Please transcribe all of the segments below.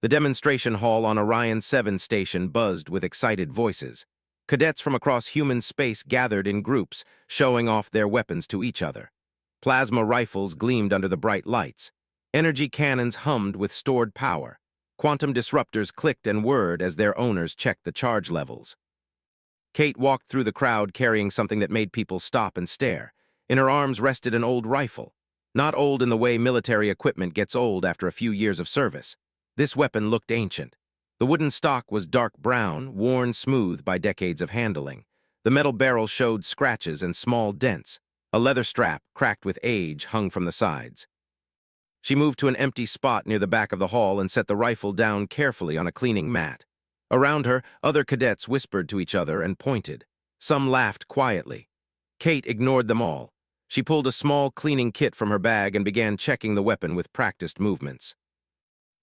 The demonstration hall on Orion 7 station buzzed with excited voices. Cadets from across human space gathered in groups, showing off their weapons to each other. Plasma rifles gleamed under the bright lights. Energy cannons hummed with stored power. Quantum disruptors clicked and whirred as their owners checked the charge levels. Kate walked through the crowd carrying something that made people stop and stare. In her arms rested an old rifle. Not old in the way military equipment gets old after a few years of service. This weapon looked ancient. The wooden stock was dark brown, worn smooth by decades of handling. The metal barrel showed scratches and small dents. A leather strap, cracked with age, hung from the sides. She moved to an empty spot near the back of the hall and set the rifle down carefully on a cleaning mat. Around her, other cadets whispered to each other and pointed. Some laughed quietly. Kate ignored them all. She pulled a small cleaning kit from her bag and began checking the weapon with practiced movements.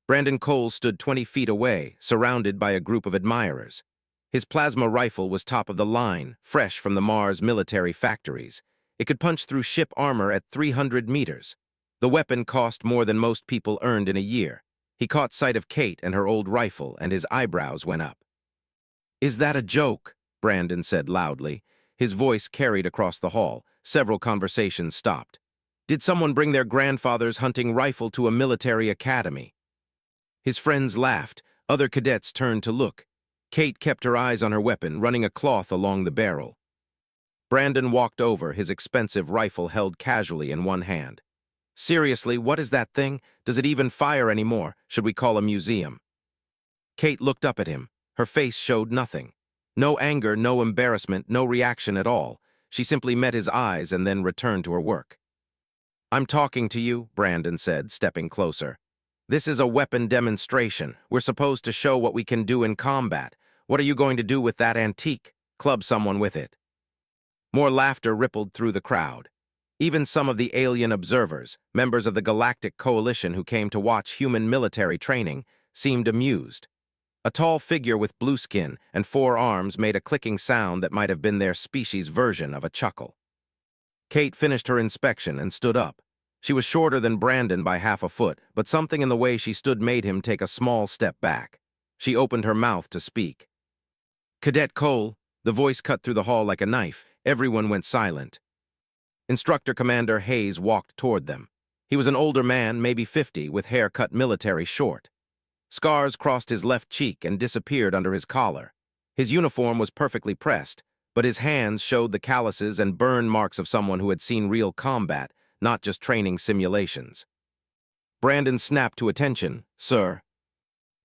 Brandon Cole stood 20 feet away, surrounded by a group of admirers. His plasma rifle was top of the line, fresh from the Mars military factories. It could punch through ship armor at 300 meters. The weapon cost more than most people earned in a year. He caught sight of Kate and her old rifle, and his eyebrows went up. "Is that a joke?" Brandon said loudly. His voice carried across the hall. Several conversations stopped. Did someone bring their grandfather's hunting rifle to a military academy? His friends laughed. Other cadets turned to look. Kate kept her eyes on her weapon, running a cloth along the barrel. Brandon walked over, his expensive rifle held casually in one hand. "Seriously, what is that thing? Does it even fire anymore? Should we call a museum?" Kate looked up at him. Her face showed nothing. No anger, no embarrassment, no reaction at all. She simply met his eyes and then returned to her work. "I'm talking to you," Brandon said, stepping closer. "This is a weapon demonstration. We're supposed to show what we can do in combat. What are you going to do with that antique? Club someone with it." More laughter rippled through the crowd. Even some of the alien observers, members of the Galactic Coalition who came to watch human military training, seemed amused. A tall figure with blue skin and 4 arms made a clicking sound that might have been their species' version of a chuckle. Kate finished her inspection and stood up. She was shorter than Brandon by half a foot, but something in the way she stood made him take a small step back. She opened her mouth to speak. "Cadet Cole," the voice cut through the hall like a knife. Everyone went silent. Instructor Commander Hayes walked toward them. He was an older man, maybe 50, with hair cut military short. Scars crossed his left cheek and disappeared under his collar. His uniform was perfectly pressed, but his hands showed the calluses and burn marks of someone who had seen real combat, not just training simulations. Brandon snapped to attention. "Sir."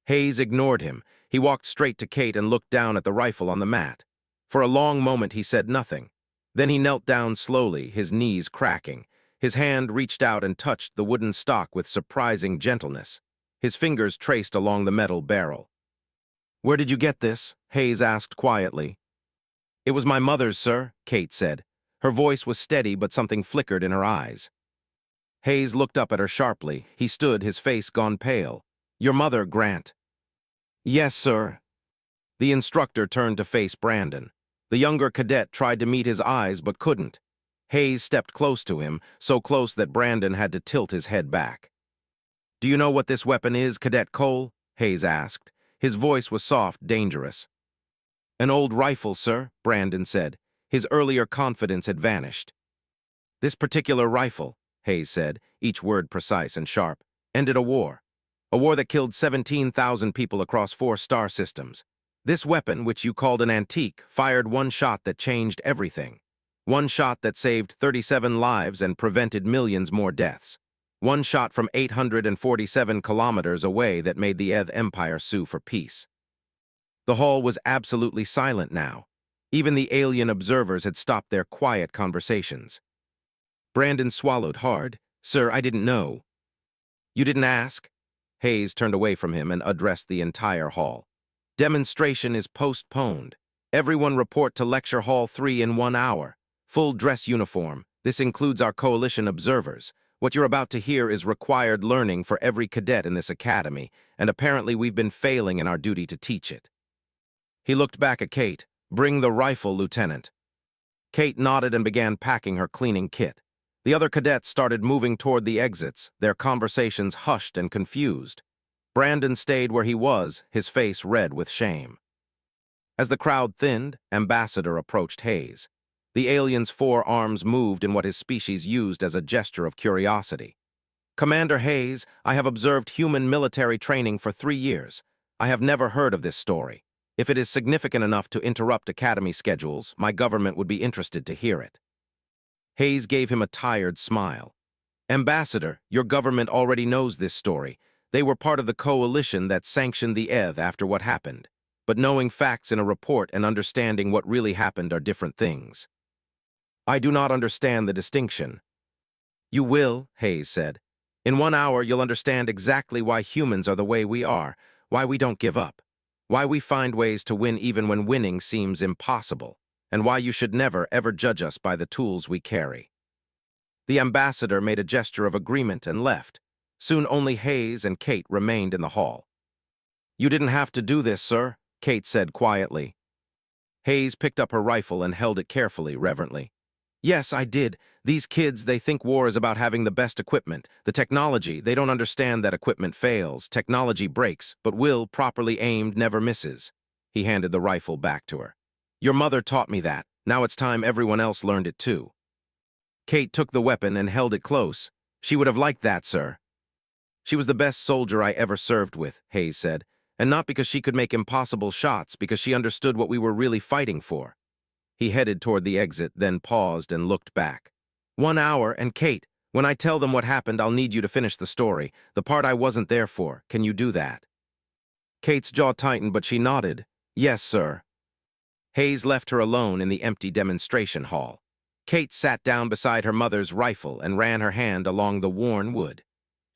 Hayes ignored him. He walked straight to Kate and looked down at the rifle on the mat. For a long moment he said nothing. Then he knelt down slowly, his knees cracking. His hand reached out and touched the wooden stock with surprising gentleness. His fingers traced along the metal barrel. "Where did you get this?" Hayes asked quietly. "It was my mother's, sir," Kate said. Her voice was steady, but something flickered in her eyes. Hayes looked up at her sharply. He stood, his face gone pale. "Your mother, Grant." "Yes, sir." The instructor turned to face Brandon. The younger cadet tried to meet his eyes but couldn't. Hayes stepped close to him, so close that Brandon had to tilt his head back. "Do you know what this weapon is, Cadet Cole?" Hayes asked. His voice was soft, dangerous. "An old rifle, sir," Brandon said. His earlier confidence had vanished. "This particular rifle," Hayes said, each word precise and sharp, "ended a war. A war that killed 17,000 people across 4 star systems. This weapon, which you called an antique, fired one shot that changed everything. One shot that saved 37 lives and prevented millions more deaths. One shot from 847 kilometers away that made the ETH Empire sue for peace." The hall was absolutely silent now. Even the alien observers had stopped their quiet conversations. Brandon swallowed hard. "Sir, I didn't know." "You didn't ask?" Hayes turned away from him and addressed the entire hall. "Demonstration is postponed. Everyone report to Lecture Hall 3 in 1 hour. Full dress uniform. This includes our coalition observers. What you're about to hear is required learning for every cadet in this academy, and apparently we've been failing in our duty to teach it." He looked back at Kate. "Bring the rifle, Lieutenant." Kate nodded and began packing her cleaning kit. The other cadets started moving toward the exits, their conversations hushed and confused. Brandon stayed where he was, his face red with shame. As the crowd thinned, Ambassador approached Hayes. The alien's four arms moved in what his species used as a gesture of curiosity. Commander Hayes, I have observed human military training for 3 years. I have never heard of this story. If it is significant enough to interrupt academy schedules, my government would be interested to hear it. Hayes gave him a tired smile. Ambassador, your government already knows this story. They were part of the coalition that sanctioned the ETH after what happened. But knowing facts in a report and understanding what really happened are different things. I do not understand the distinction. You will, Hayes said. In 1 hour, you'll understand exactly why humans are the way we are, why we don't give up, why we find ways to win even when winning seems impossible, and why you should never, ever judge us by the tools we carry. The ambassador made a gesture of agreement and left. Soon only Hayes and Kate remained in the hall. You didn't have to do this, sir, Kate said quietly. Hayes picked up her rifle and held it carefully, reverently. Yes, I did. These kids, they think war is about having the best equipment, the technology. They don't understand that equipment fails, technology breaks, but will, properly aimed, never misses. He handed the rifle back to her. Your mother taught me that. Now it's time everyone else learned it too. Kate took the weapon and held it close. She would have liked that, sir. She was the best soldier I ever served with, Hayes said, and not because she could make impossible shots, because she understood what we were really fighting for. He headed toward the exit, then paused and looked back. 1 hour, and Kate, when I tell them what happened, I'll need you to finish the story, the part I wasn't there for. Can you do that? Kate's jaw tightened, but she nodded. Yes, sir. Hayes left her alone in the empty demonstration hall. Kate sat down beside her mother's rifle and ran her hand along the worn wood.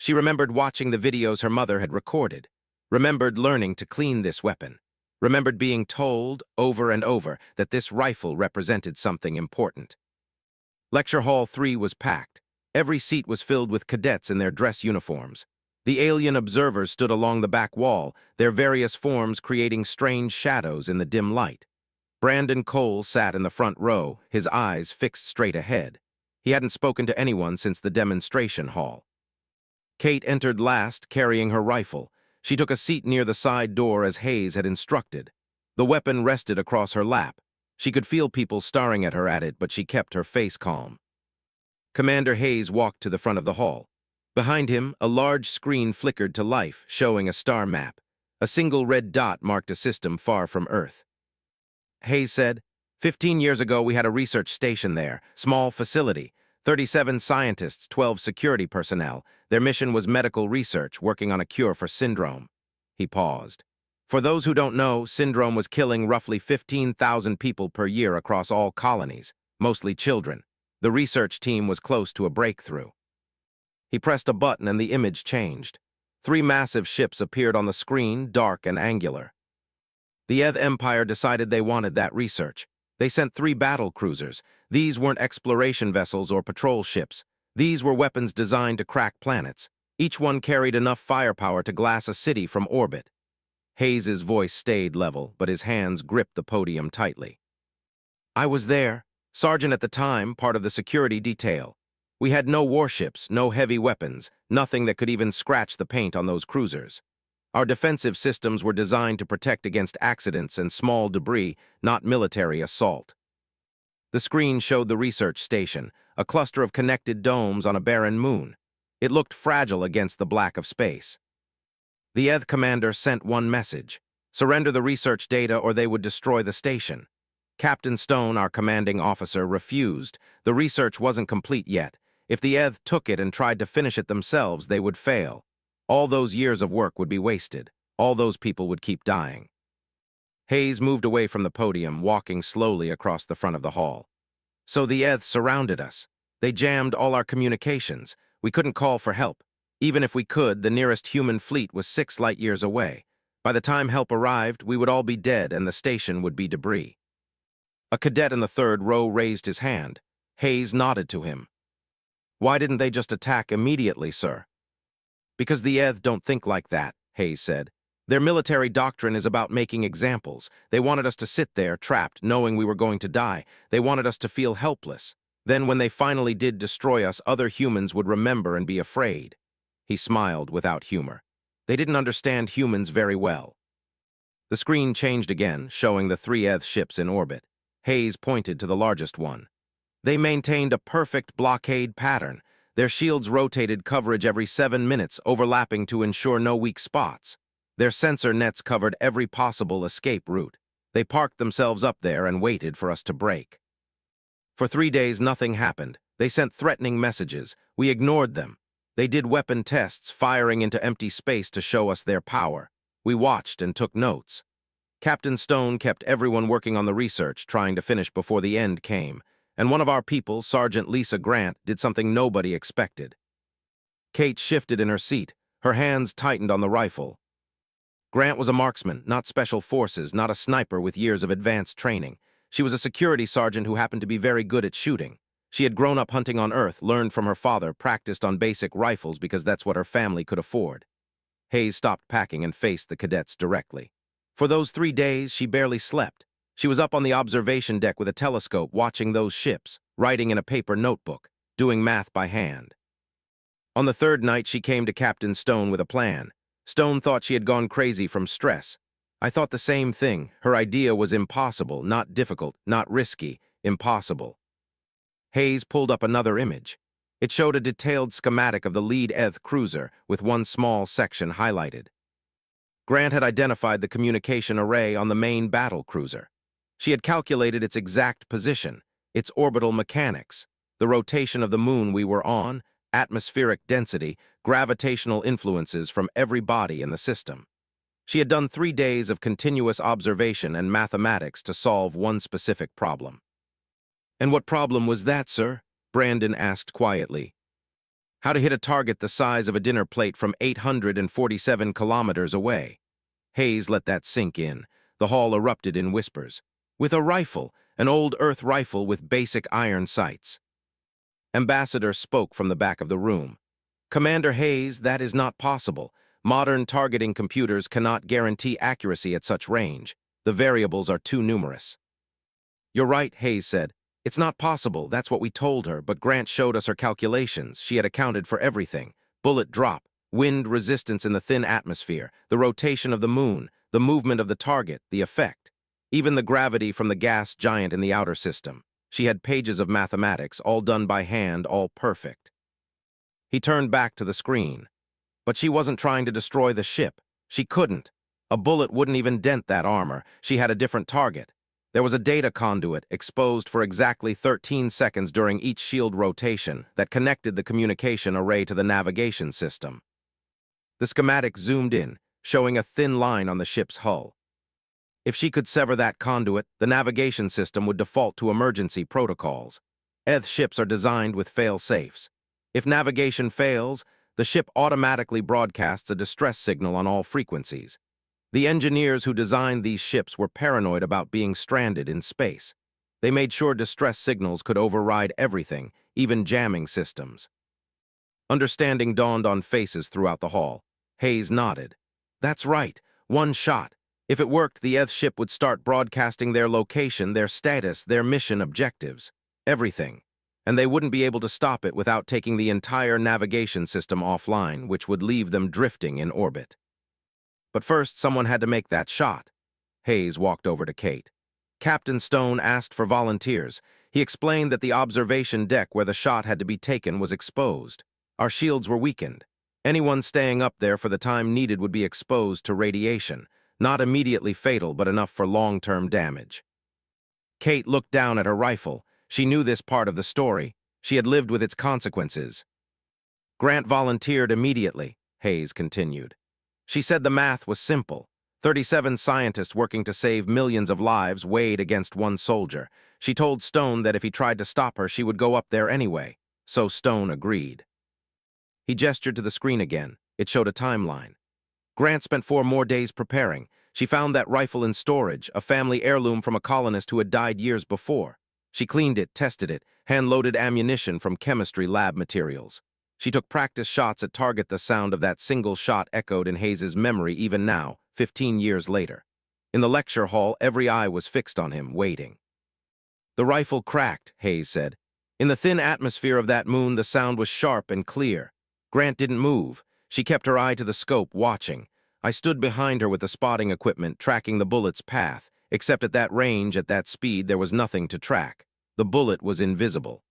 She remembered watching the videos her mother had recorded, remembered learning to clean this weapon, remembered being told over and over that this rifle represented something important. Lecture Hall 3 was packed. Every seat was filled with cadets in their dress uniforms. The alien observers stood along the back wall, their various forms creating strange shadows in the dim light. Brandon Cole sat in the front row, his eyes fixed straight ahead. He hadn't spoken to anyone since the demonstration hall. Kate entered last, carrying her rifle. She took a seat near the side door as Hayes had instructed. The weapon rested across her lap. She could feel people staring at it, but she kept her face calm. Commander Hayes walked to the front of the hall. Behind him, a large screen flickered to life, showing a star map. A single red dot marked a system far from Earth. Hayes said, 15 years ago we had a research station there, small facility, 37 scientists, 12 security personnel. Their mission was medical research, working on a cure for syndrome. He paused. For those who don't know, syndrome was killing roughly 15,000 people per year across all colonies, mostly children. The research team was close to a breakthrough. He pressed a button and the image changed. 3 massive ships appeared on the screen, dark and angular. The ETH Empire decided they wanted that research. They sent 3 battle cruisers. These weren't exploration vessels or patrol ships. These were weapons designed to crack planets. Each one carried enough firepower to glass a city from orbit. Hayes's voice stayed level, but his hands gripped the podium tightly. I was there, sergeant at the time, part of the security detail. We had no warships, no heavy weapons, nothing that could even scratch the paint on those cruisers. Our defensive systems were designed to protect against accidents and small debris, not military assault. The screen showed the research station, a cluster of connected domes on a barren moon. It looked fragile against the black of space. The ETH commander sent one message: surrender the research data or they would destroy the station. Captain Stone, our commanding officer, refused. The research wasn't complete yet. If the ETH took it and tried to finish it themselves, they would fail. All those years of work would be wasted. All those people would keep dying. Hayes moved away from the podium, walking slowly across the front of the hall. So the ETH surrounded us. They jammed all our communications. We couldn't call for help. Even if we could, the nearest human fleet was 6 light-years away. By the time help arrived, we would all be dead and the station would be debris. A cadet in the 3rd row raised his hand. Hayes nodded to him. Why didn't they just attack immediately, sir? Because the ETH don't think like that, Hayes said. Their military doctrine is about making examples. They wanted us to sit there, trapped, knowing we were going to die. They wanted us to feel helpless. Then when they finally did destroy us, other humans would remember and be afraid. He smiled without humor. They didn't understand humans very well. The screen changed again, showing the three ETH ships in orbit. Hayes pointed to the largest one. They maintained a perfect blockade pattern. Their shields rotated coverage every 7 minutes, overlapping to ensure no weak spots. Their sensor nets covered every possible escape route. They parked themselves up there and waited for us to break. For 3 days, nothing happened. They sent threatening messages. We ignored them. They did weapon tests, firing into empty space to show us their power. We watched and took notes. Captain Stone kept everyone working on the research, trying to finish before the end came. And one of our people, Sergeant Lisa Grant, did something nobody expected. Kate shifted in her seat. Her hands tightened on the rifle. Grant was a marksman, not special forces, not a sniper with years of advanced training. She was a security sergeant who happened to be very good at shooting. She had grown up hunting on Earth, learned from her father, practiced on basic rifles because that's what her family could afford. Hayes stopped packing and faced the cadets directly. For those 3 days, she barely slept. She was up on the observation deck with a telescope, watching those ships, writing in a paper notebook, doing math by hand. On the 3rd night, she came to Captain Stone with a plan. Stone thought she had gone crazy from stress. I thought the same thing. Her idea was impossible, not difficult, not risky, impossible. Hayes pulled up another image. It showed a detailed schematic of the lead ETH cruiser with one small section highlighted. Grant had identified the communication array on the main battle cruiser. She had calculated its exact position, its orbital mechanics, the rotation of the moon we were on, atmospheric density, gravitational influences from every body in the system. She had done 3 days of continuous observation and mathematics to solve one specific problem. "And what problem was that, sir?" Brandon asked quietly. "How to hit a target the size of a dinner plate from 847 kilometers away." Hayes let that sink in. The hall erupted in whispers. "With a rifle, an old Earth rifle with basic iron sights." Ambassador spoke from the back of the room. "Commander Hayes, that is not possible. Modern targeting computers cannot guarantee accuracy at such range. The variables are too numerous." "You're right," Hayes said. "It's not possible, that's what we told her, but Grant showed us her calculations. She had accounted for everything. Bullet drop, wind resistance in the thin atmosphere, the rotation of the moon, the movement of the target, the effect. Even the gravity from the gas giant in the outer system. She had pages of mathematics, all done by hand, all perfect." He turned back to the screen. "But she wasn't trying to destroy the ship. She couldn't. A bullet wouldn't even dent that armor. She had a different target. There was a data conduit exposed for exactly 13 seconds during each shield rotation that connected the communication array to the navigation system." The schematic zoomed in, showing a thin line on the ship's hull. If she could sever that conduit, the navigation system would default to emergency protocols. ETH ships are designed with fail-safes. If navigation fails, the ship automatically broadcasts a distress signal on all frequencies. The engineers who designed these ships were paranoid about being stranded in space. They made sure distress signals could override everything, even jamming systems. Understanding dawned on faces throughout the hall. Hayes nodded. "That's right. One shot. If it worked, the ETH ship would start broadcasting their location, their status, their mission objectives. Everything. And they wouldn't be able to stop it without taking the entire navigation system offline, which would leave them drifting in orbit. But first, someone had to make that shot." Hayes walked over to Kate. Captain Stone asked for volunteers. He explained that the observation deck where the shot had to be taken was exposed. Our shields were weakened. Anyone staying up there for the time needed would be exposed to radiation, not immediately fatal, but enough for long-term damage. Kate looked down at her rifle. She knew this part of the story. She had lived with its consequences. "Grant volunteered immediately," Hayes continued. "She said the math was simple. 37 scientists working to save millions of lives weighed against one soldier. She told Stone that if he tried to stop her, she would go up there anyway. So Stone agreed." He gestured to the screen again. It showed a timeline. "Grant spent 4 more days preparing. She found that rifle in storage, a family heirloom from a colonist who had died years before. She cleaned it, tested it, hand-loaded ammunition from chemistry lab materials. She took practice shots at target. The sound of that single shot echoed in Hayes's memory even now, 15 years later. In the lecture hall, every eye was fixed on him, waiting. "The rifle cracked," Hayes said. "In the thin atmosphere of that moon, the sound was sharp and clear. Grant didn't move. She kept her eye to the scope, watching. I stood behind her with the spotting equipment, tracking the bullet's path, except at that range, at that speed, there was nothing to track. The bullet was invisible.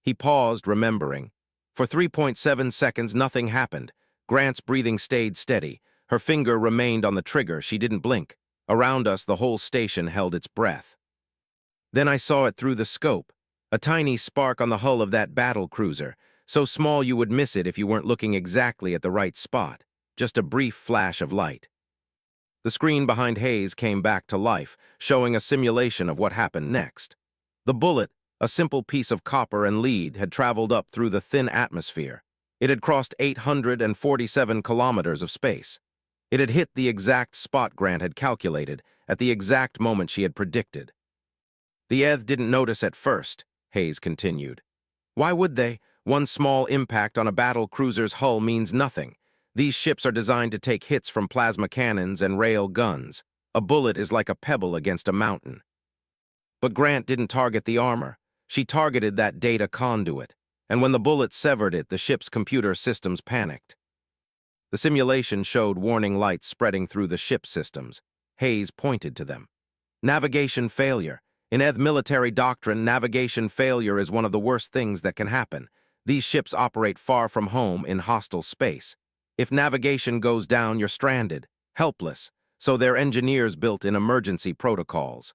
He paused, remembering. For 3.7 seconds, nothing happened. Grant's breathing stayed steady. Her finger remained on the trigger. She didn't blink. Around us, the whole station held its breath. Then I saw it through the scope. A tiny spark on the hull of that battle cruiser, so small you would miss it if you weren't looking exactly at the right spot. Just a brief flash of light. The screen behind Hayes came back to life, showing a simulation of what happened next. The bullet, a simple piece of copper and lead, had traveled up through the thin atmosphere. It had crossed 847 kilometers of space. It had hit the exact spot Grant had calculated, at the exact moment she had predicted. The Eth didn't notice at first, Hayes continued. Why would they? One small impact on a battle cruiser's hull means nothing. These ships are designed to take hits from plasma cannons and rail guns. A bullet is like a pebble against a mountain. But Grant didn't target the armor. She targeted that data conduit. And when the bullet severed it, the ship's computer systems panicked. The simulation showed warning lights spreading through the ship systems. Hayes pointed to them. Navigation failure. In Eth military doctrine, navigation failure is one of the worst things that can happen. These ships operate far from home in hostile space. If navigation goes down, you're stranded, helpless, so their engineers built in emergency protocols.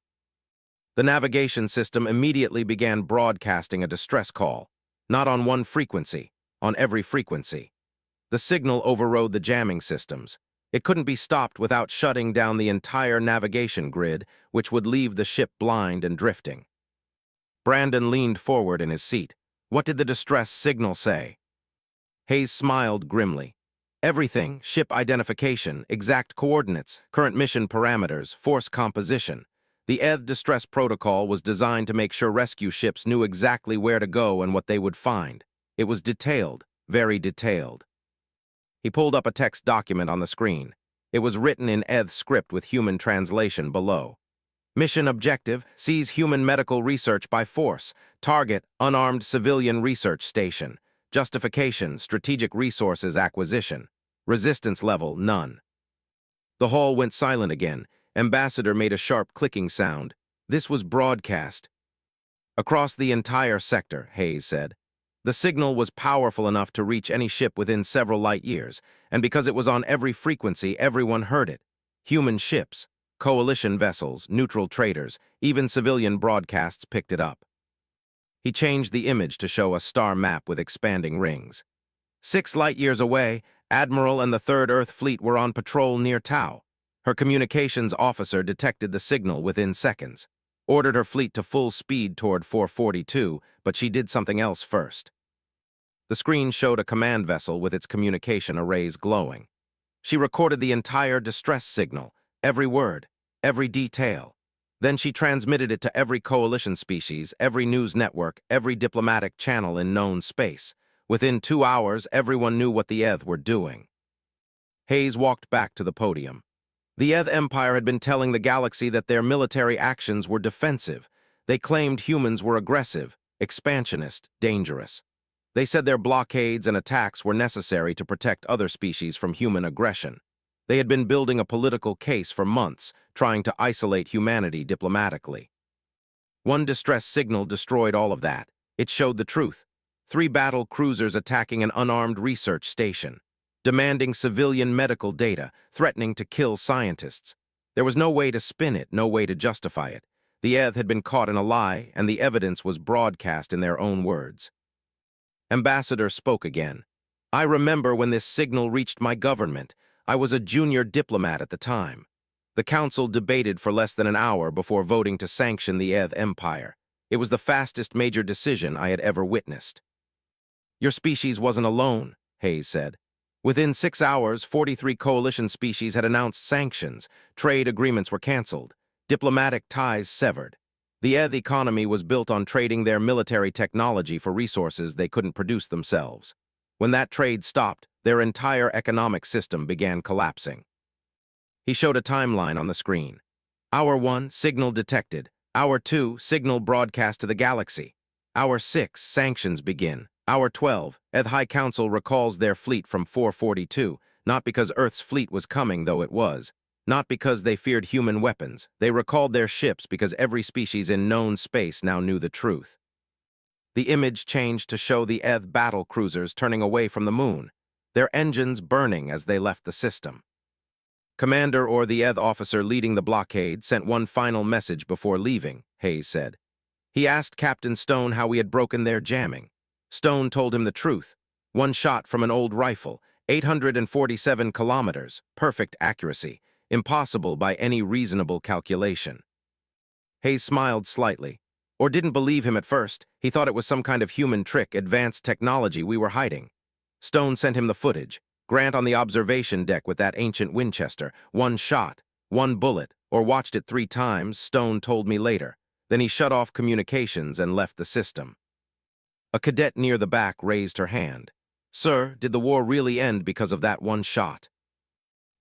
The navigation system immediately began broadcasting a distress call, not on one frequency, on every frequency. The signal overrode the jamming systems. It couldn't be stopped without shutting down the entire navigation grid, which would leave the ship blind and drifting. Brandon leaned forward in his seat. What did the distress signal say? Hayes smiled grimly. Everything, ship identification, exact coordinates, current mission parameters, force composition. The Eth distress protocol was designed to make sure rescue ships knew exactly where to go and what they would find. It was detailed, very detailed. He pulled up a text document on the screen. It was written in Eth script with human translation below. Mission objective, seize human medical research by force. Target, unarmed civilian research station. Justification, strategic resources acquisition. Resistance level, none. The hall went silent again. Ambassador made a sharp clicking sound. This was broadcast. Across the entire sector, Hayes said. The signal was powerful enough to reach any ship within several light years, and because it was on every frequency, everyone heard it. Human ships, coalition vessels, neutral traders, even civilian broadcasts picked it up. He changed the image to show a star map with expanding rings. 6 light-years away, Admiral and the Third Earth Fleet were on patrol near Tau. Her communications officer detected the signal within seconds, ordered her fleet to full speed toward 442, but she did something else first. The screen showed a command vessel with its communication arrays glowing. She recorded the entire distress signal, every word, every detail. Then she transmitted it to every coalition species, every news network, every diplomatic channel in known space. Within 2 hours, everyone knew what the Eth were doing. Hayes walked back to the podium. The Eth Empire had been telling the galaxy that their military actions were defensive. They claimed humans were aggressive, expansionist, dangerous. They said their blockades and attacks were necessary to protect other species from human aggression. They had been building a political case for months, trying to isolate humanity diplomatically. One distress signal destroyed all of that. It showed the truth. 3 battle cruisers attacking an unarmed research station, demanding civilian medical data, threatening to kill scientists. There was no way to spin it, no way to justify it. The Eth had been caught in a lie, and the evidence was broadcast in their own words. Ambassador spoke again. I remember when this signal reached my government. I was a junior diplomat at the time. The council debated for less than an hour before voting to sanction the Eth Empire. It was the fastest major decision I had ever witnessed. Your species wasn't alone, Hayes said. Within 6 hours, 43 coalition species had announced sanctions. Trade agreements were canceled. Diplomatic ties severed. The Eth economy was built on trading their military technology for resources they couldn't produce themselves. When that trade stopped, their entire economic system began collapsing. He showed a timeline on the screen. Hour 1, signal detected. Hour 2, signal broadcast to the galaxy. Hour 6, sanctions begin. Hour 12, Eth High Council recalls their fleet from 442, not because Earth's fleet was coming, though it was. Not because they feared human weapons. They recalled their ships because every species in known space now knew the truth. The image changed to show the Eth battle cruisers turning away from the moon, their engines burning as they left the system. Commander or the Eth officer leading the blockade sent one final message before leaving, Hayes said. He asked Captain Stone how we had broken their jamming. Stone told him the truth. One shot from an old rifle, 847 kilometers, perfect accuracy, impossible by any reasonable calculation. Hayes smiled slightly. Or didn't believe him at first. He thought it was some kind of human trick, advanced technology we were hiding. Stone sent him the footage. Grant on the observation deck with that ancient Winchester. One shot, one bullet, or watched it 3 times, Stone told me later. Then he shut off communications and left the system. A cadet near the back raised her hand. Sir, did the war really end because of that one shot?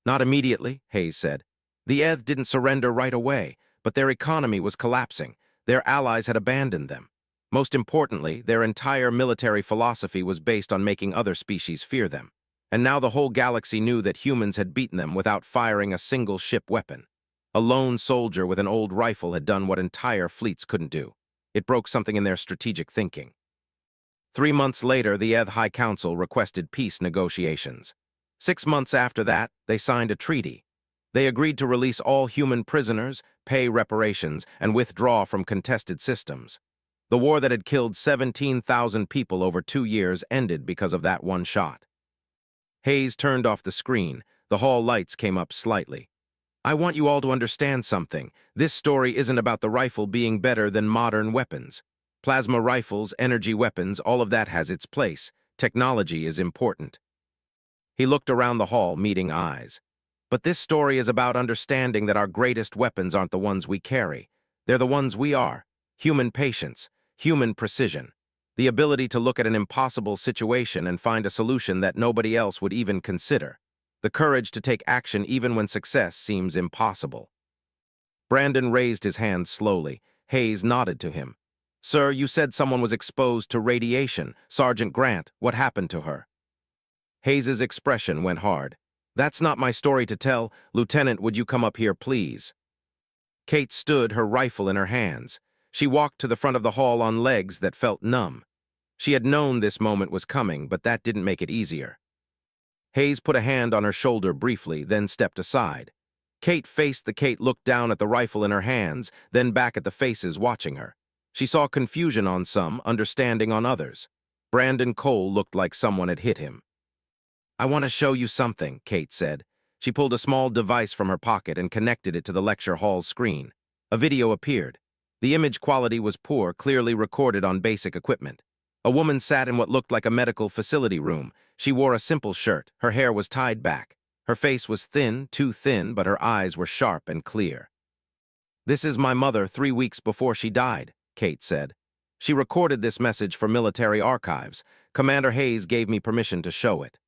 Not immediately, Hayes said. The Eth didn't surrender right away, but their economy was collapsing. Their allies had abandoned them. Most importantly, their entire military philosophy was based on making other species fear them. And now the whole galaxy knew that humans had beaten them without firing a single ship weapon. A lone soldier with an old rifle had done what entire fleets couldn't do. It broke something in their strategic thinking. 3 months later, the Eth High Council requested peace negotiations. 6 months after that, they signed a treaty. They agreed to release all human prisoners, pay reparations, and withdraw from contested systems. The war that had killed 17,000 people over 2 years ended because of that one shot. Hayes turned off the screen. The hall lights came up slightly. I want you all to understand something. This story isn't about the rifle being better than modern weapons. Plasma rifles, energy weapons, all of that has its place. Technology is important. He looked around the hall, meeting eyes. But this story is about understanding that our greatest weapons aren't the ones we carry. They're the ones we are. Human patience, human precision. The ability to look at an impossible situation and find a solution that nobody else would even consider. The courage to take action even when success seems impossible. Brandon raised his hand slowly. Hayes nodded to him. Sir, you said someone was exposed to radiation. Sergeant Grant, what happened to her? Hayes's expression went hard. That's not my story to tell. Lieutenant, would you come up here, please? Kate stood, her rifle in her hands. She walked to the front of the hall on legs that felt numb. She had known this moment was coming, but that didn't make it easier. Hayes put a hand on her shoulder briefly, then stepped aside. Kate looked down at the rifle in her hands, then back at the faces watching her. She saw confusion on some, understanding on others. Brandon Cole looked like someone had hit him. I want to show you something, Kate said. She pulled a small device from her pocket and connected it to the lecture hall's screen. A video appeared. The image quality was poor, clearly recorded on basic equipment. A woman sat in what looked like a medical facility room. She wore a simple shirt. Her hair was tied back. Her face was thin, too thin, but her eyes were sharp and clear. This is my mother 3 weeks before she died, Kate said. She recorded this message for military archives. Commander Hayes gave me permission to show it.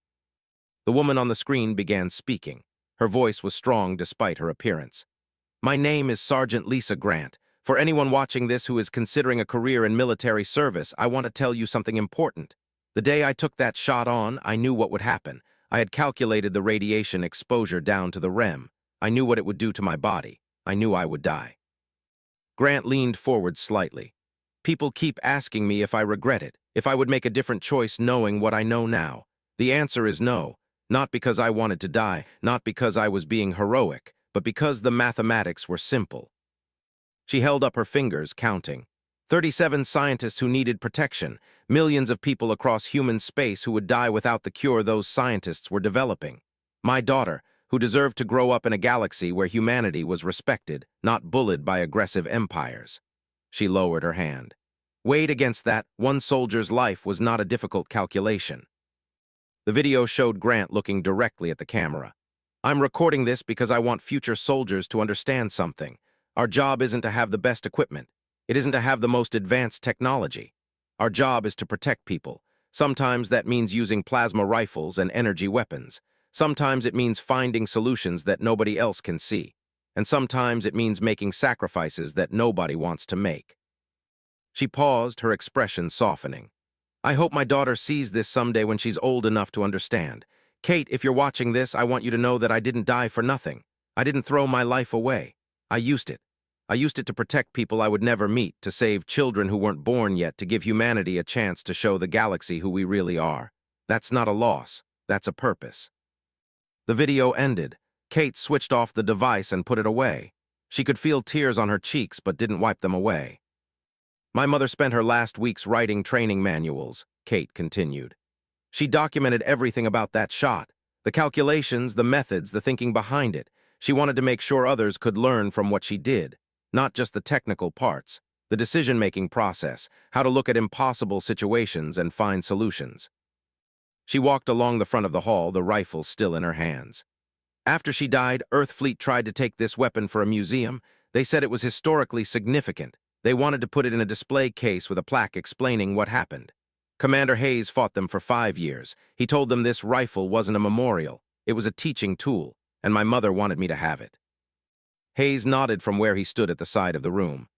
The woman on the screen began speaking. Her voice was strong despite her appearance. My name is Sergeant Lisa Grant. For anyone watching this who is considering a career in military service, I want to tell you something important. The day I took that shot on, I knew what would happen. I had calculated the radiation exposure down to the REM. I knew what it would do to my body. I knew I would die. Grant leaned forward slightly. People keep asking me if I regret it, if I would make a different choice knowing what I know now. The answer is no. Not because I wanted to die, not because I was being heroic, but because the mathematics were simple. She held up her fingers, counting. 37 scientists who needed protection, millions of people across human space who would die without the cure those scientists were developing. My daughter, who deserved to grow up in a galaxy where humanity was respected, not bullied by aggressive empires. She lowered her hand. Weighed against that, one soldier's life was not a difficult calculation. The video showed Grant looking directly at the camera. I'm recording this because I want future soldiers to understand something. Our job isn't to have the best equipment. It isn't to have the most advanced technology. Our job is to protect people. Sometimes that means using plasma rifles and energy weapons. Sometimes it means finding solutions that nobody else can see. And sometimes it means making sacrifices that nobody wants to make. She paused, her expression softening. I hope my daughter sees this someday when she's old enough to understand. Kate, if you're watching this, I want you to know that I didn't die for nothing. I didn't throw my life away. I used it. I used it to protect people I would never meet, to save children who weren't born yet, to give humanity a chance to show the galaxy who we really are. That's not a loss. That's a purpose. The video ended. Kate switched off the device and put it away. She could feel tears on her cheeks but didn't wipe them away. My mother spent her last weeks writing training manuals, Kate continued. She documented everything about that shot, the calculations, the methods, the thinking behind it. She wanted to make sure others could learn from what she did, not just the technical parts, the decision-making process, how to look at impossible situations and find solutions. She walked along the front of the hall, the rifle still in her hands. After she died, Earthfleet tried to take this weapon for a museum. They said it was historically significant. They wanted to put it in a display case with a plaque explaining what happened. Commander Hayes fought them for 5 years. He told them this rifle wasn't a memorial. It was a teaching tool, and my mother wanted me to have it. Hayes nodded from where he stood at the side of the room.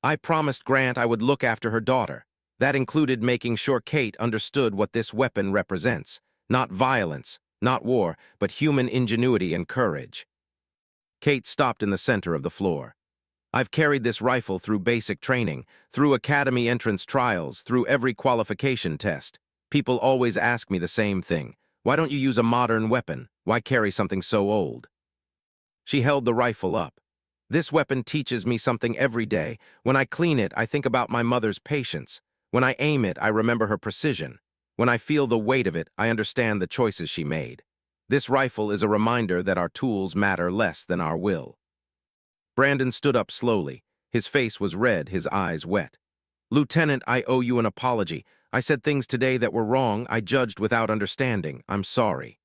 I promised Grant I would look after her daughter. That included making sure Kate understood what this weapon represents. Not violence, not war, but human ingenuity and courage. Kate stopped in the center of the floor. I've carried this rifle through basic training, through academy entrance trials, through every qualification test. People always ask me the same thing. Why don't you use a modern weapon? Why carry something so old? She held the rifle up. This weapon teaches me something every day. When I clean it, I think about my mother's patience. When I aim it, I remember her precision. When I feel the weight of it, I understand the choices she made. This rifle is a reminder that our tools matter less than our will. Brandon stood up slowly. His face was red, his eyes wet. Lieutenant, I owe you an apology. I said things today that were wrong. I judged without understanding. I'm sorry.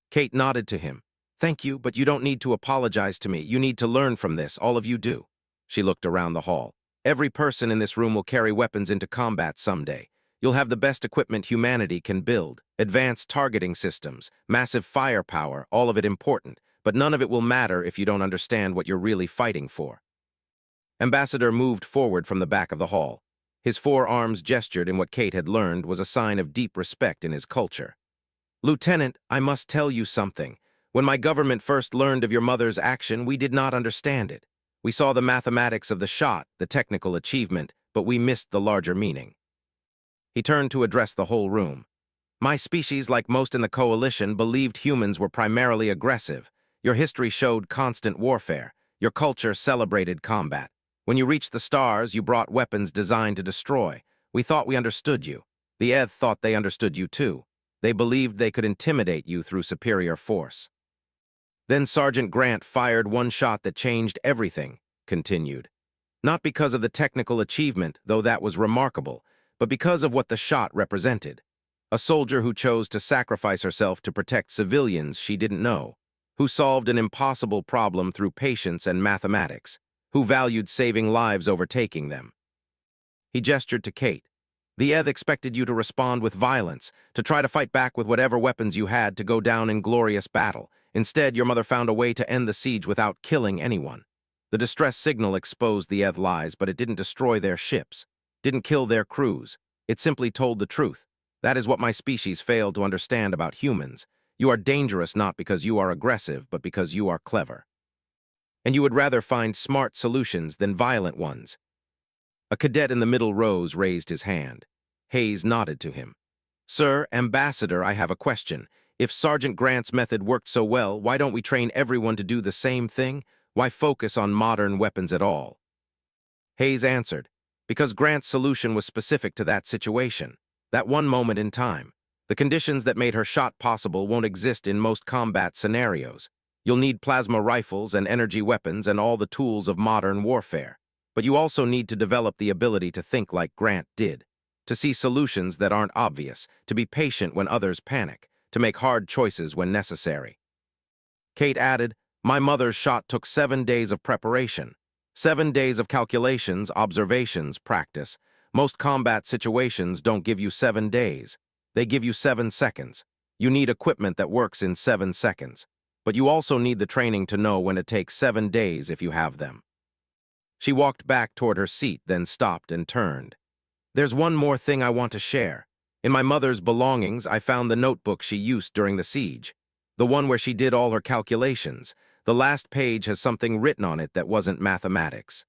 Kate nodded to him. Thank you, but you don't need to apologize to me. You need to learn from this. All of you do. She looked around the hall. Every person in this room will carry weapons into combat someday. You'll have the best equipment humanity can build. Advanced targeting systems, massive firepower, all of it important. But none of it will matter if you don't understand what you're really fighting for. Ambassador moved forward from the back of the hall. His forearms gestured in what Kate had learned was a sign of deep respect in his culture. Lieutenant, I must tell you something. When my government first learned of your mother's action, we did not understand it. We saw the mathematics of the shot, the technical achievement, but we missed the larger meaning. He turned to address the whole room. My species, like most in the coalition, believed humans were primarily aggressive. Your history showed constant warfare. Your culture celebrated combat. When you reached the stars, you brought weapons designed to destroy. We thought we understood you. The Eth thought they understood you too. They believed they could intimidate you through superior force. Then Sergeant Grant fired one shot that changed everything, continued. Not because of the technical achievement, though that was remarkable, but because of what the shot represented. A soldier who chose to sacrifice herself to protect civilians she didn't know, who solved an impossible problem through patience and mathematics, who valued saving lives over taking them. He gestured to Kate. The Eth expected you to respond with violence, to try to fight back with whatever weapons you had, to go down in glorious battle. Instead, your mother found a way to end the siege without killing anyone. The distress signal exposed the Eth lies, but it didn't destroy their ships, didn't kill their crews. It simply told the truth. That is what my species failed to understand about humans. You are dangerous not because you are aggressive, but because you are clever. And you would rather find smart solutions than violent ones. A cadet in the middle rows raised his hand. Hayes nodded to him. Sir, Ambassador, I have a question. If Sergeant Grant's method worked so well, why don't we train everyone to do the same thing? Why focus on modern weapons at all? Hayes answered, because Grant's solution was specific to that situation, that one moment in time. The conditions that made her shot possible won't exist in most combat scenarios. You'll need plasma rifles and energy weapons and all the tools of modern warfare. But you also need to develop the ability to think like Grant did, to see solutions that aren't obvious, to be patient when others panic, to make hard choices when necessary. Kate added, my mother's shot took 7 days of preparation, 7 days of calculations, observations, practice. Most combat situations don't give you 7 days. They give you 7 seconds. You need equipment that works in 7 seconds. But you also need the training to know when it takes 7 days if you have them. She walked back toward her seat, then stopped and turned. There's one more thing I want to share. In my mother's belongings, I found the notebook she used during the siege. The one where she did all her calculations. The last page has something written on it that wasn't mathematics.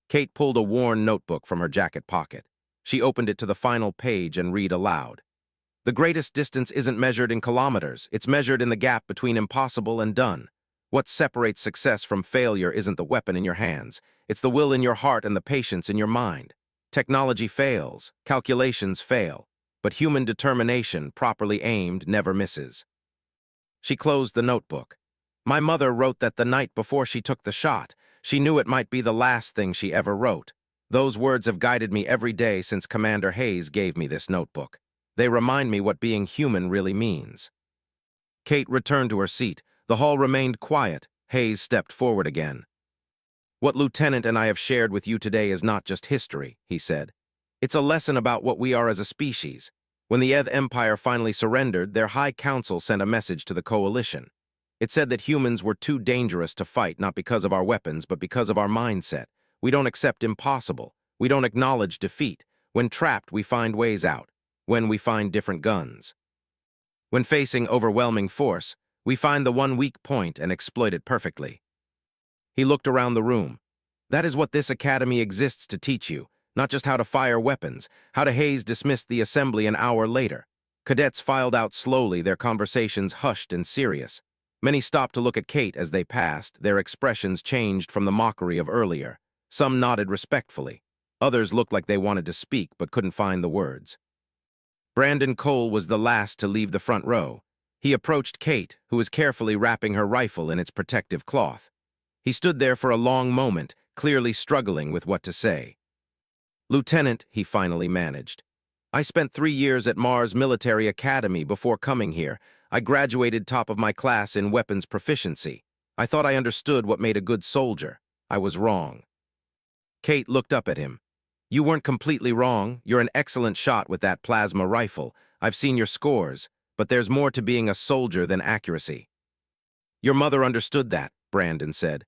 Kate pulled a worn notebook from her jacket pocket. She opened it to the final page and read aloud. The greatest distance isn't measured in kilometers, it's measured in the gap between impossible and done. What separates success from failure isn't the weapon in your hands, it's the will in your heart and the patience in your mind. Technology fails, calculations fail, but human determination, properly aimed, never misses. She closed the notebook. My mother wrote that the night before she took the shot, she knew it might be the last thing she ever wrote. Those words have guided me every day since Commander Hayes gave me this notebook. They remind me what being human really means. Kate returned to her seat. The hall remained quiet. Hayes stepped forward again. What Lieutenant and I have shared with you today is not just history, he said. It's a lesson about what we are as a species. When the Eth Empire finally surrendered, their High Council sent a message to the Coalition. It said that humans were too dangerous to fight, not because of our weapons, but because of our mindset. We don't accept impossible. We don't acknowledge defeat. When trapped, we find ways out. When we find different guns. When facing overwhelming force, we find the one weak point and exploit it perfectly. He looked around the room. That is what this academy exists to teach you, not just how to fire weapons, how to. Hayes dismissed the assembly an hour later. Cadets filed out slowly, their conversations hushed and serious. Many stopped to look at Kate as they passed, their expressions changed from the mockery of earlier. Some nodded respectfully. Others looked like they wanted to speak but couldn't find the words. Brandon Cole was the last to leave the front row. He approached Kate, who was carefully wrapping her rifle in its protective cloth. He stood there for a long moment, clearly struggling with what to say. Lieutenant, he finally managed. I spent 3 years at Mars Military Academy before coming here. I graduated top of my class in weapons proficiency. I thought I understood what made a good soldier. I was wrong. Kate looked up at him. You weren't completely wrong. You're an excellent shot with that plasma rifle. I've seen your scores, but there's more to being a soldier than accuracy. Your mother understood that, Brandon said.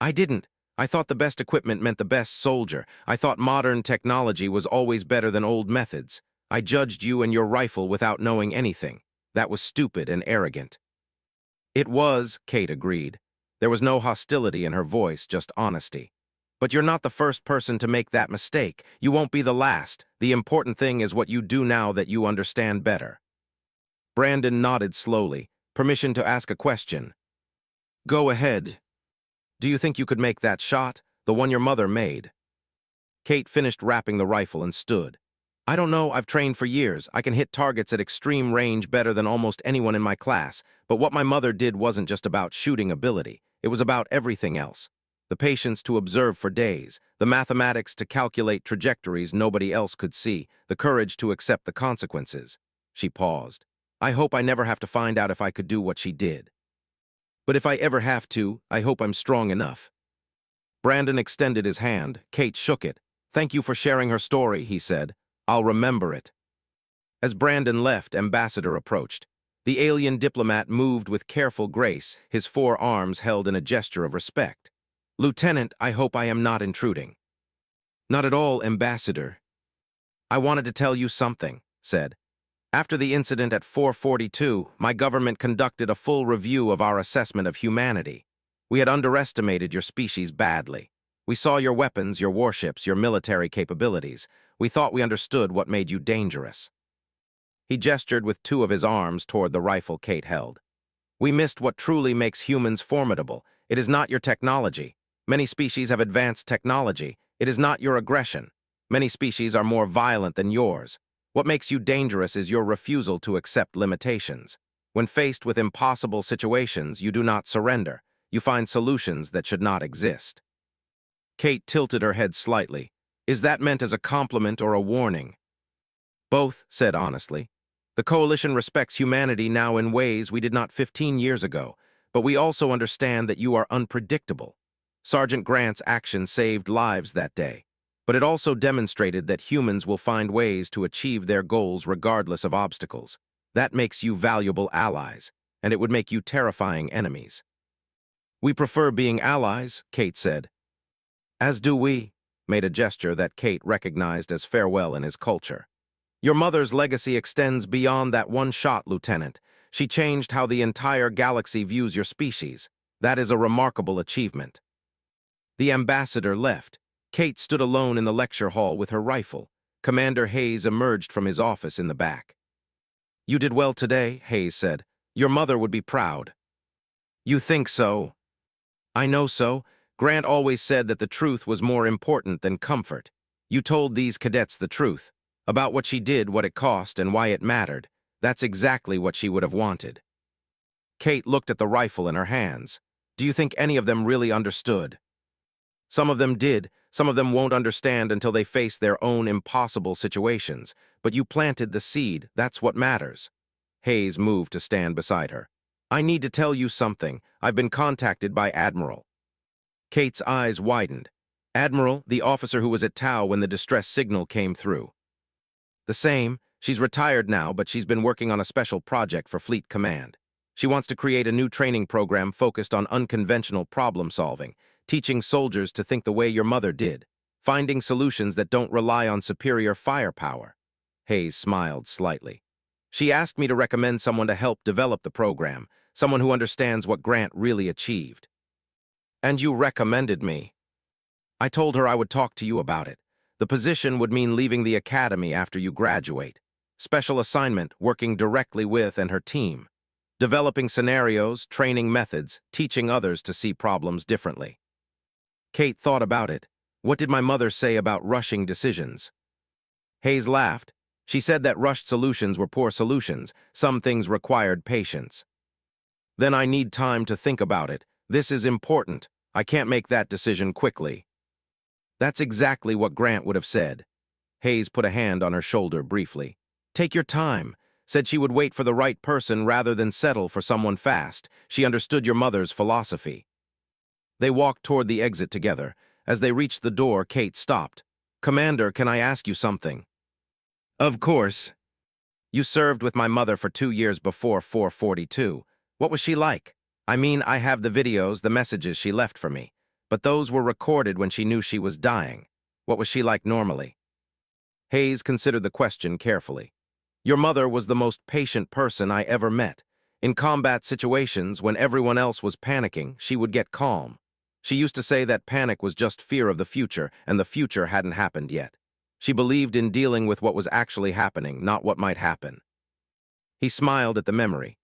I didn't. I thought the best equipment meant the best soldier. I thought modern technology was always better than old methods. I judged you and your rifle without knowing anything. That was stupid and arrogant. It was, Kate agreed. There was no hostility in her voice, just honesty. But you're not the first person to make that mistake. You won't be the last. The important thing is what you do now that you understand better. Brandon nodded slowly. Permission to ask a question. Go ahead. Do you think you could make that shot, the one your mother made? Kate finished wrapping the rifle and stood. I don't know, I've trained for years. I can hit targets at extreme range better than almost anyone in my class, but what my mother did wasn't just about shooting ability. It was about everything else. The patience to observe for days, the mathematics to calculate trajectories nobody else could see, the courage to accept the consequences. She paused. I hope I never have to find out if I could do what she did. But if I ever have to, I hope I'm strong enough. Brandon extended his hand. Kate shook it. Thank you for sharing her story, he said. I'll remember it. As Brandon left, Ambassador approached. The alien diplomat moved with careful grace, his 4 arms held in a gesture of respect. Lieutenant, I hope I am not intruding. Not at all, Ambassador. I wanted to tell you something, said. After the incident at 442, my government conducted a full review of our assessment of humanity. We had underestimated your species badly. We saw your weapons, your warships, your military capabilities. We thought we understood what made you dangerous. He gestured with 2 of his arms toward the rifle Kate held. We missed what truly makes humans formidable. It is not your technology. Many species have advanced technology. It is not your aggression. Many species are more violent than yours. What makes you dangerous is your refusal to accept limitations. When faced with impossible situations, you do not surrender. You find solutions that should not exist. Kate tilted her head slightly. Is that meant as a compliment or a warning? Both, said honestly. The Coalition respects humanity now in ways we did not 15 years ago, but we also understand that you are unpredictable. Sergeant Grant's action saved lives that day. But it also demonstrated that humans will find ways to achieve their goals regardless of obstacles. That makes you valuable allies, and it would make you terrifying enemies. We prefer being allies, Kate said. As do we. made a gesture that Kate recognized as farewell in his culture. Your mother's legacy extends beyond that one shot, Lieutenant. She changed how the entire galaxy views your species. That is a remarkable achievement. The ambassador left. Kate stood alone in the lecture hall with her rifle. Commander Hayes emerged from his office in the back. You did well today, Hayes said. Your mother would be proud. You think so? I know so. Grant always said that the truth was more important than comfort. You told these cadets the truth. About what she did, what it cost, and why it mattered. That's exactly what she would have wanted. Kate looked at the rifle in her hands. Do you think any of them really understood? Some of them did. Some of them won't understand until they face their own impossible situations. But you planted the seed. That's what matters. Hayes moved to stand beside her. I need to tell you something. I've been contacted by Admiral. Kate's eyes widened. Admiral, the officer who was at Tau when the distress signal came through. The same. She's retired now, but she's been working on a special project for Fleet Command. She wants to create a new training program focused on unconventional problem-solving, teaching soldiers to think the way your mother did, finding solutions that don't rely on superior firepower. Hayes smiled slightly. She asked me to recommend someone to help develop the program, someone who understands what Grant really achieved. And you recommended me. I told her I would talk to you about it. The position would mean leaving the academy after you graduate. Special assignment, working directly with and her team. Developing scenarios, training methods, teaching others to see problems differently. Kate thought about it. What did my mother say about rushing decisions? Hayes laughed. She said that rushed solutions were poor solutions. Some things required patience. Then I need time to think about it. This is important. I can't make that decision quickly. That's exactly what Grant would have said. Hayes put a hand on her shoulder briefly. Take your time. Said she would wait for the right person rather than settle for someone fast. She understood your mother's philosophy. They walked toward the exit together. As they reached the door, Kate stopped. Commander, can I ask you something? Of course. You served with my mother for 2 years before 442. What was she like? I mean, I have the videos, the messages she left for me. But those were recorded when she knew she was dying. What was she like normally? Hayes considered the question carefully. Your mother was the most patient person I ever met. In combat situations, when everyone else was panicking, she would get calm. She used to say that panic was just fear of the future, and the future hadn't happened yet. She believed in dealing with what was actually happening, not what might happen. He smiled at the memory.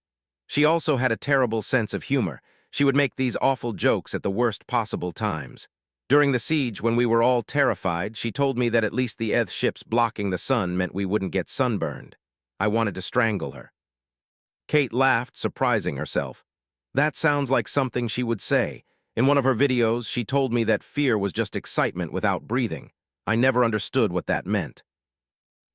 She also had a terrible sense of humor. She would make these awful jokes at the worst possible times. During the siege, when we were all terrified, she told me that at least the Eth ships blocking the sun meant we wouldn't get sunburned. I wanted to strangle her. Kate laughed, surprising herself. That sounds like something she would say. In one of her videos, she told me that fear was just excitement without breathing. I never understood what that meant.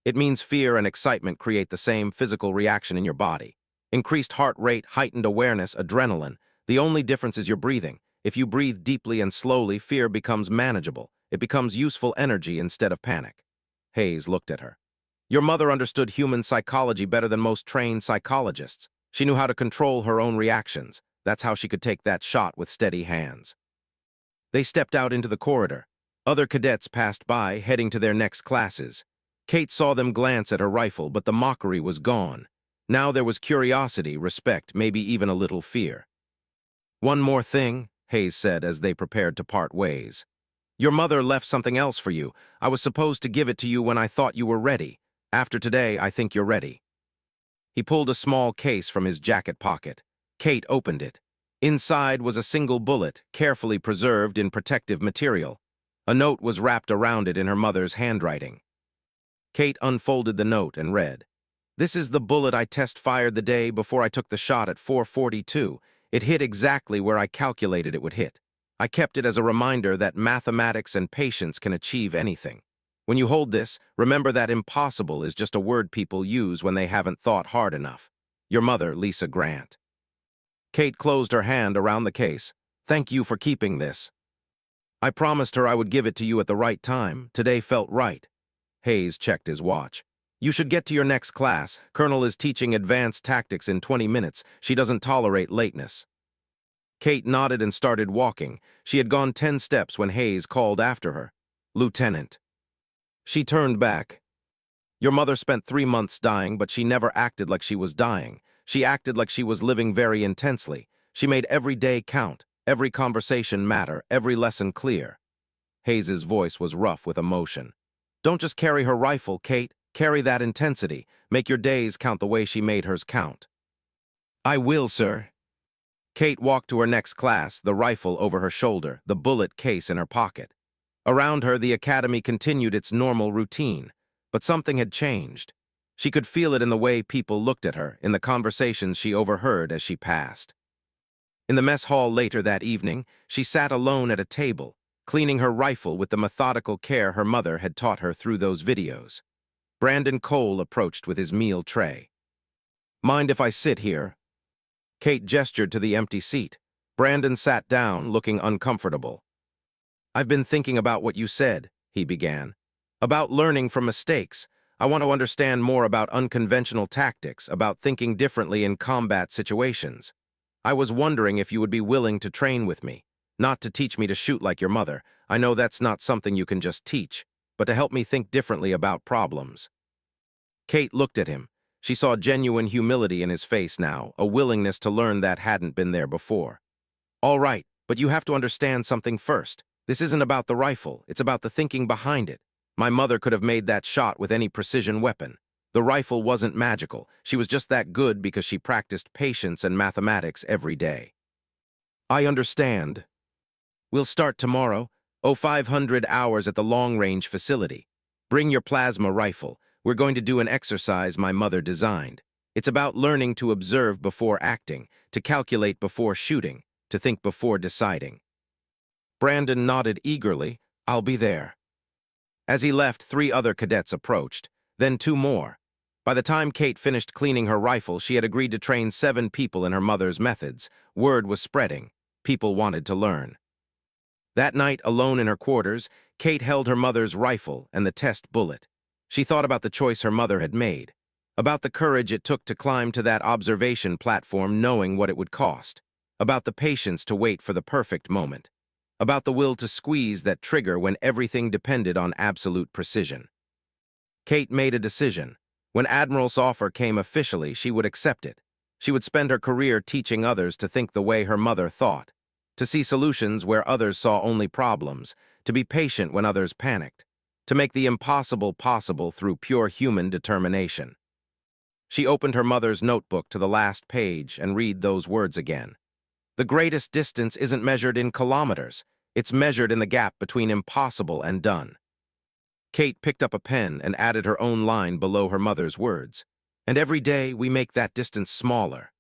It means fear and excitement create the same physical reaction in your body. Increased heart rate, heightened awareness, adrenaline. The only difference is your breathing. If you breathe deeply and slowly, fear becomes manageable. It becomes useful energy instead of panic. Hayes looked at her. Your mother understood human psychology better than most trained psychologists. She knew how to control her own reactions. That's how she could take that shot with steady hands. They stepped out into the corridor. Other cadets passed by, heading to their next classes. Kate saw them glance at her rifle, but the mockery was gone. Now there was curiosity, respect, maybe even a little fear. One more thing, Hayes said as they prepared to part ways. Your mother left something else for you. I was supposed to give it to you when I thought you were ready. After today, I think you're ready. He pulled a small case from his jacket pocket. Kate opened it. Inside was a single bullet, carefully preserved in protective material. A note was wrapped around it in her mother's handwriting. Kate unfolded the note and read, "This is the bullet I test-fired the day before I took the shot at 442. It hit exactly where I calculated it would hit. I kept it as a reminder that mathematics and patience can achieve anything. When you hold this, remember that impossible is just a word people use when they haven't thought hard enough. Your mother, Lisa Grant." Kate closed her hand around the case. "Thank you for keeping this. I promised her I would give it to you at the right time. Today felt right." Hayes checked his watch. "You should get to your next class. Colonel is teaching advanced tactics in 20 minutes. She doesn't tolerate lateness." Kate nodded and started walking. She had gone 10 steps when Hayes called after her. Lieutenant. She turned back. Your mother spent 3 months dying, but she never acted like she was dying. She acted like she was living very intensely. She made every day count, every conversation matter, every lesson clear. Hayes's voice was rough with emotion. Don't just carry her rifle, Kate. Carry that intensity. Make your days count the way she made hers count. I will, sir. Kate walked to her next class, the rifle over her shoulder, the bullet case in her pocket. Around her, the academy continued its normal routine. But something had changed. She could feel it in the way people looked at her, in the conversations she overheard as she passed. In the mess hall later that evening, she sat alone at a table, cleaning her rifle with the methodical care her mother had taught her through those videos. Brandon Cole approached with his meal tray. Mind if I sit here? Kate gestured to the empty seat. Brandon sat down, looking uncomfortable. I've been thinking about what you said, he began. About learning from mistakes. I want to understand more about unconventional tactics, about thinking differently in combat situations. I was wondering if you would be willing to train with me. Not to teach me to shoot like your mother. I know that's not something you can just teach, but to help me think differently about problems. Kate looked at him. She saw genuine humility in his face now, a willingness to learn that hadn't been there before. All right, but you have to understand something first. This isn't about the rifle, it's about the thinking behind it. My mother could have made that shot with any precision weapon. The rifle wasn't magical. She was just that good because she practiced patience and mathematics every day. I understand. We'll start tomorrow. 500 hours at the long-range facility. Bring your plasma rifle. We're going to do an exercise my mother designed. It's about learning to observe before acting, to calculate before shooting, to think before deciding. Brandon nodded eagerly. I'll be there. As he left, 3 other cadets approached, then 2 more. By the time Kate finished cleaning her rifle, she had agreed to train 7 people in her mother's methods. Word was spreading. People wanted to learn. That night, alone in her quarters, Kate held her mother's rifle and the test bullet. She thought about the choice her mother had made, about the courage it took to climb to that observation platform knowing what it would cost, about the patience to wait for the perfect moment, about the will to squeeze that trigger when everything depended on absolute precision. Kate made a decision. When Admiral's offer came officially, she would accept it. She would spend her career teaching others to think the way her mother thought, to see solutions where others saw only problems, to be patient when others panicked, to make the impossible possible through pure human determination. She opened her mother's notebook to the last page and read those words again. The greatest distance isn't measured in kilometers. It's measured in the gap between impossible and done. Kate picked up a pen and added her own line below her mother's words. And every day we make that distance smaller.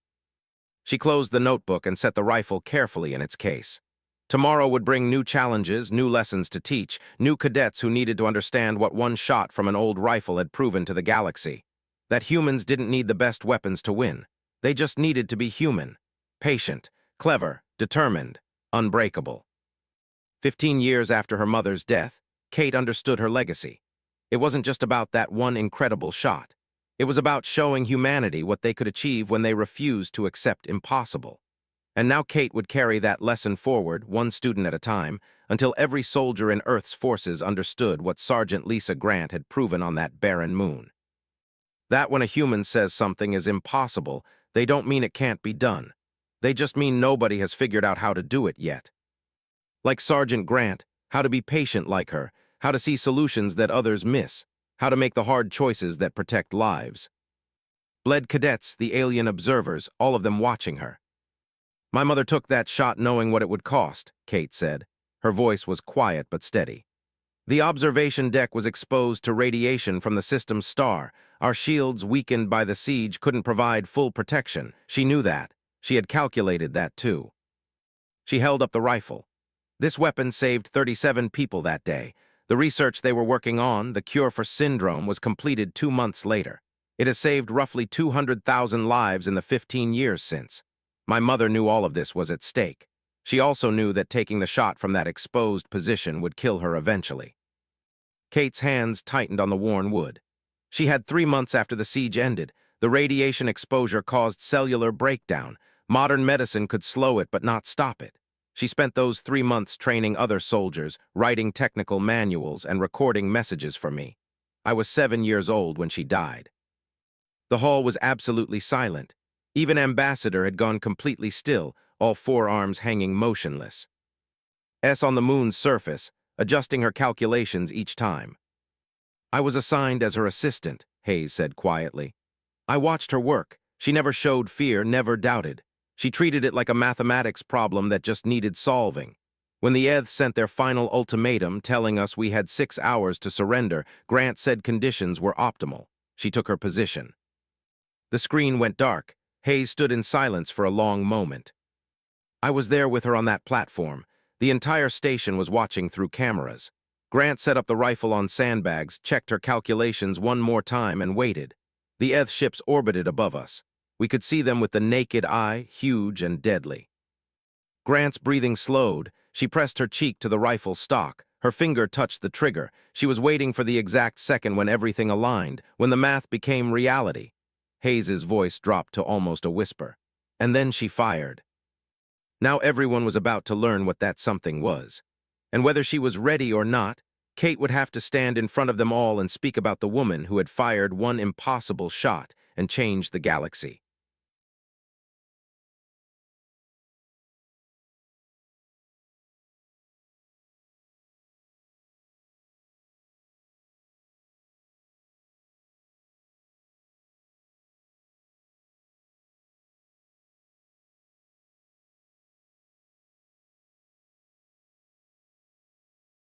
She closed the notebook and set the rifle carefully in its case. Tomorrow would bring new challenges, new lessons to teach, new cadets who needed to understand what one shot from an old rifle had proven to the galaxy. That humans didn't need the best weapons to win. They just needed to be human, patient, clever, determined, unbreakable. 15 years after her mother's death, Kate understood her legacy. It wasn't just about that one incredible shot. It was about showing humanity what they could achieve when they refused to accept impossible. And now Kate would carry that lesson forward, one student at a time, until every soldier in Earth's forces understood what Sergeant Lisa Grant had proven on that barren moon. That when a human says something is impossible, they don't mean it can't be done. They just mean nobody has figured out how to do it yet. Like Sergeant Grant, how to be patient like her, how to see solutions that others miss, how to make the hard choices that protect lives. Bled cadets, the alien observers, all of them watching her. My mother took that shot knowing what it would cost, Kate said. Her voice was quiet but steady. The observation deck was exposed to radiation from the system's star. Our shields, weakened by the siege, couldn't provide full protection. She knew that. She had calculated that too. She held up the rifle. This weapon saved 37 people that day. The research they were working on, the cure for syndrome, was completed 2 months later. It has saved roughly 200,000 lives in the 15 years since. My mother knew all of this was at stake. She also knew that taking the shot from that exposed position would kill her eventually. Kate's hands tightened on the worn wood. She had 3 months after the siege ended. The radiation exposure caused cellular breakdown. Modern medicine could slow it but not stop it. She spent those 3 months training other soldiers, writing technical manuals, and recording messages for me. I was 7 years old when she died. The hall was absolutely silent. Even Ambassador had gone completely still, all four arms hanging motionless. S on the moon's surface, adjusting her calculations each time. I was assigned as her assistant, Hayes said quietly. I watched her work. She never showed fear, never doubted. She treated it like a mathematics problem that just needed solving. When the ETH sent their final ultimatum telling us we had 6 hours to surrender, Grant said conditions were optimal. She took her position. The screen went dark. Hayes stood in silence for a long moment. I was there with her on that platform. The entire station was watching through cameras. Grant set up the rifle on sandbags, checked her calculations one more time, and waited. The ETH ships orbited above us. We could see them with the naked eye, huge and deadly. Grant's breathing slowed. She pressed her cheek to the rifle stock. Her finger touched the trigger. She was waiting for the exact second when everything aligned, when the math became reality. Hayes's voice dropped to almost a whisper. And then she fired. Now everyone was about to learn what that something was. And whether she was ready or not, Kate would have to stand in front of them all and speak about the woman who had fired one impossible shot and changed the galaxy.